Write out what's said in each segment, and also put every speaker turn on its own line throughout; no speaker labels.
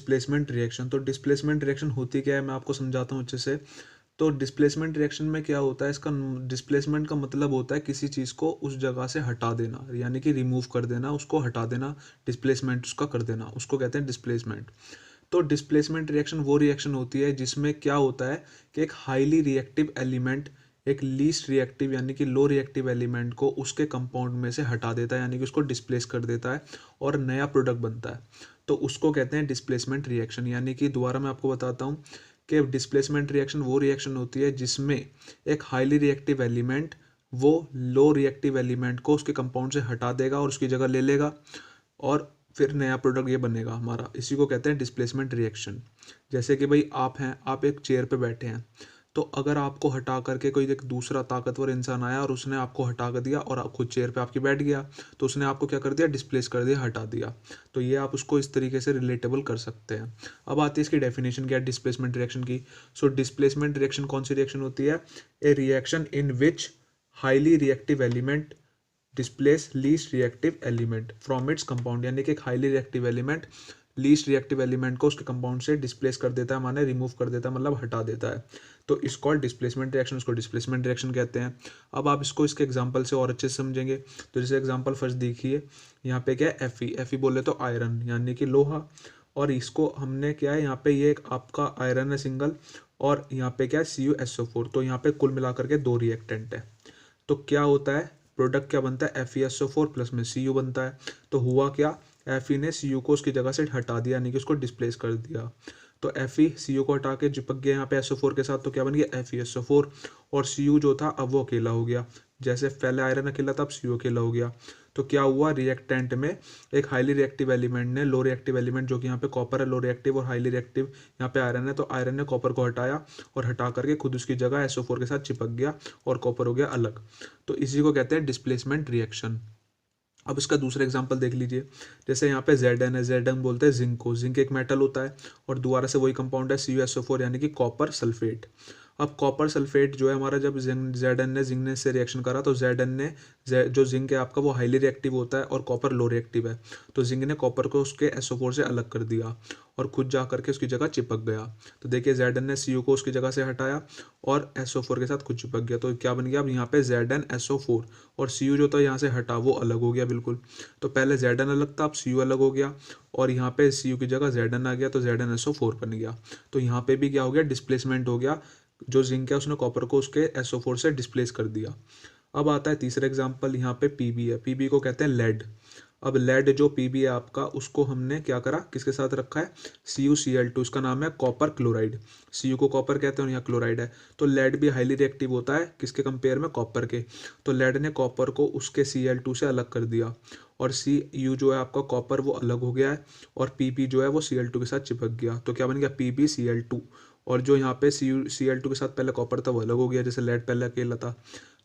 Displacement reaction. तो displacement reaction होती क्या है, मैं आपको समझाता हूँ अच्छे से। तो डिस्प्लेसमेंट रिएक्शन में क्या होता है, इसका डिस्प्लेसमेंट का मतलब होता है किसी चीज़ को उस जगह से हटा देना, यानी कि रिमूव कर देना, उसको हटा देना, डिस्प्लेसमेंट उसका कर देना, उसको कहते हैं डिस्प्लेसमेंट। तो डिस्प्लेसमेंट रिएक्शन वो रिएक्शन होती है जिसमें क्या होता है कि एक हाईली रिएक्टिव एलिमेंट एक लीस्ट रिएक्टिव यानी कि लो रिएक्टिव एलिमेंट को उसके कंपाउंड में से हटा देता है, यानी कि उसको डिस्प्लेस कर देता है और नया प्रोडक्ट बनता है। तो उसको कहते हैं डिस्प्लेसमेंट रिएक्शन। यानी कि दोबारा मैं आपको बताता हूँ कि डिस्प्लेसमेंट रिएक्शन वो रिएक्शन होती है जिसमें एक हाईली रिएक्टिव एलिमेंट वो लो रिएक्टिव एलिमेंट को उसके कंपाउंड से हटा देगा और उसकी जगह ले लेगा और फिर नया प्रोडक्ट ये बनेगा हमारा। इसी को कहते हैं डिस्प्लेसमेंट रिएक्शन। जैसे कि भाई आप हैं, आप एक चेयर पे बैठे हैं, तो अगर आपको हटा करके कोई एक दूसरा ताकतवर इंसान आया और उसने आपको हटा कर दिया और आप खुद चेयर पे आपकी बैठ गया, तो उसने आपको क्या कर दिया, डिस्प्लेस कर दिया, हटा दिया। तो ये आप उसको इस तरीके से रिलेटेबल कर सकते हैं। अब आती है इसकी डेफिनेशन क्या है डिस्प्लेसमेंट रिएक्शन की। सो डिस्प्लेसमेंट रिएक्शन कौन सी रिएक्शन होती है, ए reaction in which highly reactive element displace least reactive element from its compound. यानी कि एक highly reactive element least reactive element को उसके कंपाउंड से डिस्प्लेस कर देता है, माने रिमूव कर देता है, मतलब हटा देता है। तो इस कॉल्ड डिस्प्लेसमेंट रिएक्शन, उसको डिस्प्लेसमेंट रिएक्शन कहते हैं। अब आप इसको इसके एग्जांपल से और अच्छे से समझेंगे। तो जैसे एग्जांपल फर्स्ट देखिए, यहाँ पे क्या है, एफ ई बोले तो आयरन यानी कि लोहा, और इसको हमने क्या है, यहाँ पे ये एक आपका आयरन है सिंगल, और यहाँ पे क्या है, CuSO4। तो यहाँ पे कुल मिलाकर के दो रिएक्टेंट है। तो क्या होता है, प्रोडक्ट क्या बनता है, FeSO4 प्लस में Cu बनता है। तो हुआ क्या, Fe ने Cu को उसकी जगह से हटा दिया, यानी कि उसको डिस्प्लेस कर दिया। तो Fe Cu को हटा के चिपक गया यहाँ पे SO4 के साथ, तो क्या बन गया, FeSO4। और Cu जो था अब वो अकेला हो गया, जैसे पहले आयरन अकेला था अब Cu अकेला हो गया। तो क्या हुआ, रिएक्टेंट में एक हाईली रिएक्टिव एलिमेंट ने लो रिएक्टिव एलिमेंट जो कि यहाँ पे कॉपर है लो रिएक्टिव, और हाईली रिएक्टिव यहाँ पे आयरन है, तो आयरन ने कॉपर को हटाया और हटा करके खुद उसकी जगह SO4 के साथ चिपक गया और कॉपर हो गया अलग। तो इसी को कहते हैं डिस्प्लेसमेंट रिएक्शन। अब इसका दूसरा एग्जांपल देख लीजिए। जैसे यहाँ पे Zn है, Zn बोलते हैं जिंक को। जिंक एक मेटल होता है और दोबारा से वही कंपाउंड है CuSO4 यानी कि कॉपर सल्फेट। अब कॉपर सल्फेट जो है हमारा, जब Zn ने जिंक ने से रिएक्शन करा तो Zn ने जो जिंक है आपका वो हाईली रिएक्टिव होता है और कॉपर लो रिएक्टिव है। तो जिंक ने कॉपर को उसके SO4 से अलग कर दिया और खुद जा करके उसकी जगह चिपक गया। तो देखिए Zn ने Cu को उसकी जगह से हटाया और SO4 के साथ खुद चिपक गया। तो क्या बन गया, अब यहाँ पे ZnSO4 और Cu जो था यहाँ से हटा वो अलग हो गया बिल्कुल। तो पहले Zn अलग था, अब Cu अलग हो गया, और यहाँ पे Cu की जगह Zn आ गया, तो ZnSO4 बन गया। तो यहाँ पे भी क्या हो गया, डिस्प्लेसमेंट हो गया। जो जिंक है उसने कॉपर को उसके SO4 से डिस्प्लेस कर दिया। अब आता है तीसरा एग्जाम्पल, यहाँ पे Pb है। Pb को कहते हैं लेड। अब लेड जो Pb है आपका, उसको हमने क्या करा, किसके साथ रखा है, CuCl2, इसका नाम है कॉपर क्लोराइड। Cu को कॉपर कहते हैं और यहाँ क्लोराइड है। तो लेड भी हाईली रिएक्टिव होता है, किसके कंपेयर में, कॉपर के। तो लेड ने कॉपर को उसके Cl2 से अलग कर दिया और Cu जो है आपका कॉपर वो अलग हो गया है, और Pb जो है वो Cl2 के साथ चिपक गया। तो क्या बन गया, PbCl2। और जो यहाँ पे Cl2 के साथ पहले कॉपर था वो अलग हो गया, जैसे लेड पहले अकेला था।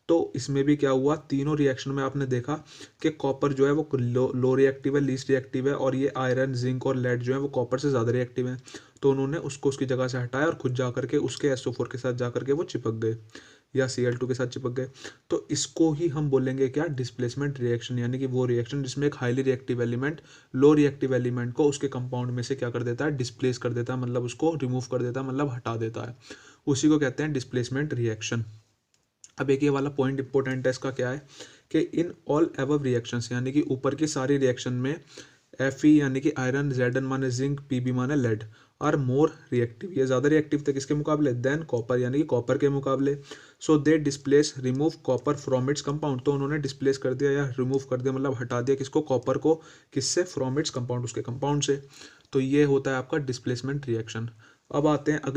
तो इसमें भी क्या हुआ, तीनों रिएक्शन में आपने देखा कि कॉपर जो है वो लो रिएक्टिव है, लीस्ट रिएक्टिव है, और ये आयरन जिंक और लेड जो है वो कॉपर से ज़्यादा रिएक्टिव है। तो उन्होंने उसको उसकी जगह से हटाया और खुद जा करके उसके SO4 के साथ जा करके वो चिपक गए या Cl2 के साथ चिपक गए। तो इसको ही हम बोलेंगे क्या, डिस्प्लेसमेंट रिएक्शन, यानी कि वो रिएक्शन जिसमें एक highly reactive element low reactive element को उसके कंपाउंड में से क्या कर देता है, डिस्प्लेस कर देता है, मतलब उसको रिमूव कर देता है, मतलब हटा देता है। उसी को कहते हैं डिस्प्लेसमेंट रिएक्शन। अब एक ये वाला पॉइंट इंपॉर्टेंट है इसका, क्या है कि इन ऑल एबव रिएक्शंस, यानी कि ऊपर की सारी रिएक्शन में Fe यानी कि आयरन, Zn माने जिंक, Pb माने लेड, आर मोर रिएक्टिव, ये ज़्यादा रिएक्टिव थे किसके मुकाबले, देन कॉपर यानी कि कॉपर के मुकाबले। So they displace remove copper from its compound, तो उन्होंने डिस्प्लेस कर दिया या रिमूव कर दिया, मतलब हटा दिया किसको, कॉपर को, किससे, फ्रॉम इट्स कंपाउंड, उसके कंपाउंड से। तो ये होता है आपका डिस्प्लेसमेंट रिएक्शन। अब आते हैं अगले